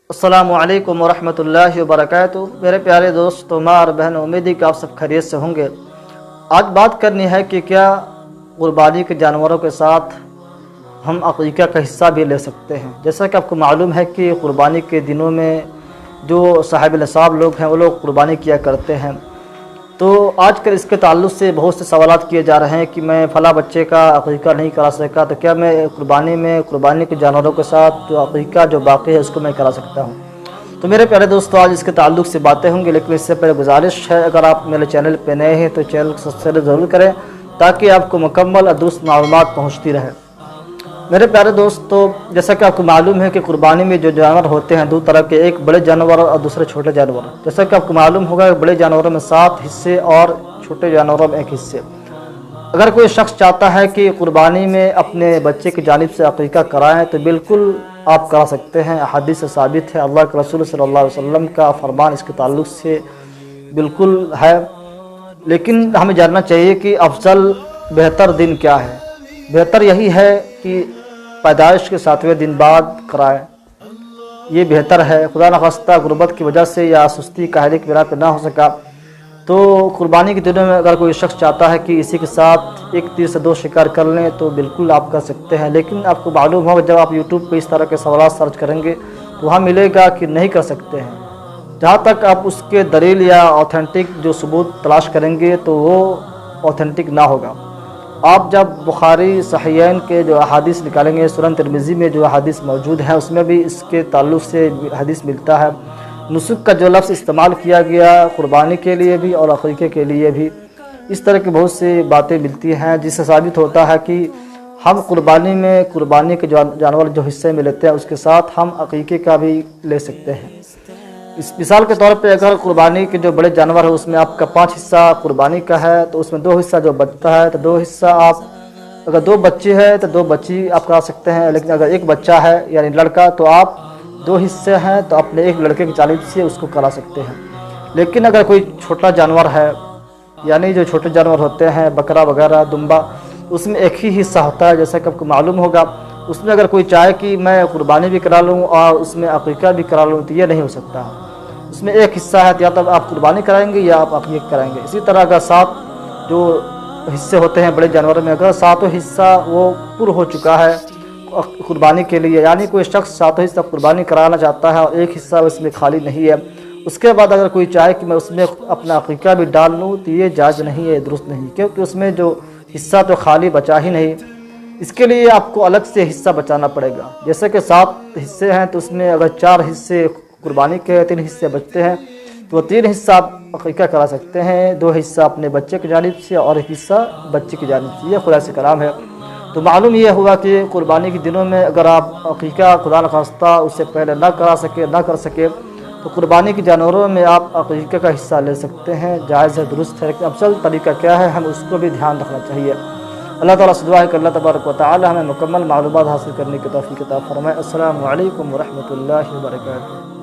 السلام علیکم ورحمۃ اللہ وبرکاتہ۔ میرے پیارے دوست ماں اور بہن، امید ہے کہ آپ سب خیریت سے ہوں گے۔ آج بات کرنی ہے کہ کیا قربانی کے جانوروں کے ساتھ ہم عقیقہ کا حصہ بھی لے سکتے ہیں۔ جیسا کہ آپ کو معلوم ہے کہ قربانی کے دنوں میں جو صاحب نصاب لوگ ہیں وہ لوگ قربانی کیا کرتے ہیں، تو آج کل اس کے تعلق سے بہت سے سوالات کیے جا رہے ہیں کہ میں فلاں بچے کا عقیقہ نہیں کرا سکا، تو کیا میں قربانی کے جانوروں کے ساتھ جو عقیقہ جو باقی ہے اس کو میں کرا سکتا ہوں۔ تو میرے پیارے دوستو، آج اس کے تعلق سے باتیں ہوں گی، لیکن اس سے پہلے گزارش ہے، اگر آپ میرے چینل پہ نئے ہیں تو چینل کو سبسکرائب ضرور کریں تاکہ آپ کو مکمل اور درست معلومات پہنچتی رہے۔ میرے پیارے دوستو، جیسا کہ آپ کو معلوم ہے کہ قربانی میں جو جانور ہوتے ہیں دو طرح کے، ایک بڑے جانور اور دوسرے چھوٹے جانور۔ جیسا کہ آپ کو معلوم ہوگا کہ بڑے جانوروں میں 7 حصے اور چھوٹے جانوروں میں 1 حصے۔ اگر کوئی شخص چاہتا ہے کہ قربانی میں اپنے بچے کی جانب سے عقیقہ کرائیں تو بالکل آپ کرا سکتے ہیں۔ حدیث سے ثابت ہے، اللہ کے رسول صلی اللہ علیہ وسلم کا فرمان اس کے تعلق سے بالکل ہے، لیکن ہمیں جاننا چاہیے کہ افضل بہتر دن کیا ہے۔ بہتر یہی ہے کہ پیدائش کے 7ویں دن بعد کرائیں، یہ بہتر ہے۔ خدا نخواستہ غربت کی وجہ سے یا سستی کاہلی کی بنا پہ نہ ہو سکا تو قربانی کے دنوں میں اگر کوئی شخص چاہتا ہے کہ اسی کے ساتھ 1 تیر سے 2 شکار کر لیں تو بالکل آپ کر سکتے ہیں، لیکن آپ کو معلوم ہوگا جب آپ یوٹیوب پہ اس طرح کے سوالات سرچ کریں گے تو وہاں ملے گا کہ نہیں کر سکتے ہیں۔ جہاں تک آپ اس کے دلیل یا اوتھینٹک جو ثبوت تلاش کریں گے تو وہ اوتھینٹک نہ ہوگا۔ آپ جب بخاری صحیحین کے جو احادیث نکالیں گے، سنن ترمذی میں جو احادیث موجود ہیں اس میں بھی اس کے تعلق سے حدیث ملتا ہے۔ نسک کا جو لفظ استعمال کیا گیا قربانی کے لیے بھی اور عقیقے کے لیے بھی، اس طرح کی بہت سی باتیں ملتی ہیں جس سے ثابت ہوتا ہے کہ ہم قربانی کے جانور جو حصے میں لیتے ہیں اس کے ساتھ ہم عقیقے کا بھی لے سکتے ہیں۔ اس مثال کے طور پہ اگر قربانی کے جو بڑے جانور ہے اس میں آپ کا 5 حصہ قربانی کا ہے تو اس میں 2 حصہ جو بچتا ہے تو 2 حصہ آپ، اگر 2 بچے ہیں تو 2 بچی آپ کرا سکتے ہیں، لیکن اگر 1 بچہ ہے یعنی لڑکا تو آپ 2 حصے ہیں تو اپنے 1 لڑکے کی جانب سے اس کو کرا سکتے ہیں۔ لیکن اگر کوئی چھوٹا جانور ہے، یعنی جو چھوٹے جانور ہوتے ہیں بکرا وغیرہ دمبا، اس میں 1 ہی حصہ ہوتا ہے، جیسا کہ آپ کو معلوم ہوگا، اس میں اگر کوئی چاہے کہ میں قربانی بھی کرا لوں اور اس میں عقیقہ بھی کرا لوں تو یہ نہیں ہو سکتا۔ اس میں 1 حصہ ہے، یا تو آپ قربانی کرائیں گے یا آپ عقیقہ کرائیں گے۔ اسی طرح اگر 7 جو حصے ہوتے ہیں بڑے جانوروں میں، اگر 7 حصہ وہ پر ہو چکا ہے قربانی کے لیے، یعنی کوئی شخص 7 حصہ قربانی کرانا چاہتا ہے اور 1 حصہ اس میں خالی نہیں ہے، اس کے بعد اگر کوئی چاہے کہ میں اس میں اپنا عقیقہ بھی ڈال لوں تو یہ جائز نہیں ہے، درست نہیں، کیونکہ اس میں جو حصہ تو خالی بچا ہی نہیں، اس کے لیے آپ کو الگ سے حصہ بچانا پڑے گا۔ جیسے کہ 7 حصے ہیں تو اس میں اگر 4 حصے قربانی کے 3 حصے بچتے ہیں تو 3 حصہ آپ عقیقہ کرا سکتے ہیں، 2 حصہ اپنے بچے کی جانب سے اور 1 حصہ بچے کی جانب سے۔ یہ خدا سے کلام ہے۔ تو معلوم یہ ہوا کہ قربانی کے دنوں میں اگر آپ عقیقہ خدا نخواستہ اس سے پہلے نہ کر سکے تو قربانی کے جانوروں میں آپ عقیقہ کا حصہ لے سکتے ہیں، جائز ہے، درست ہے، لیکن افضل طریقہ کیا ہے ہم اس کو بھی دھیان رکھنا چاہیے۔ اللہ تعالیٰ سے دعا ہے کہ اللہ تبارک و تعالی ہمیں مکمل معلومات حاصل کرنے کی توفیق عطا فرمائے۔ السلام علیکم ورحمۃ اللہ وبرکاتہ۔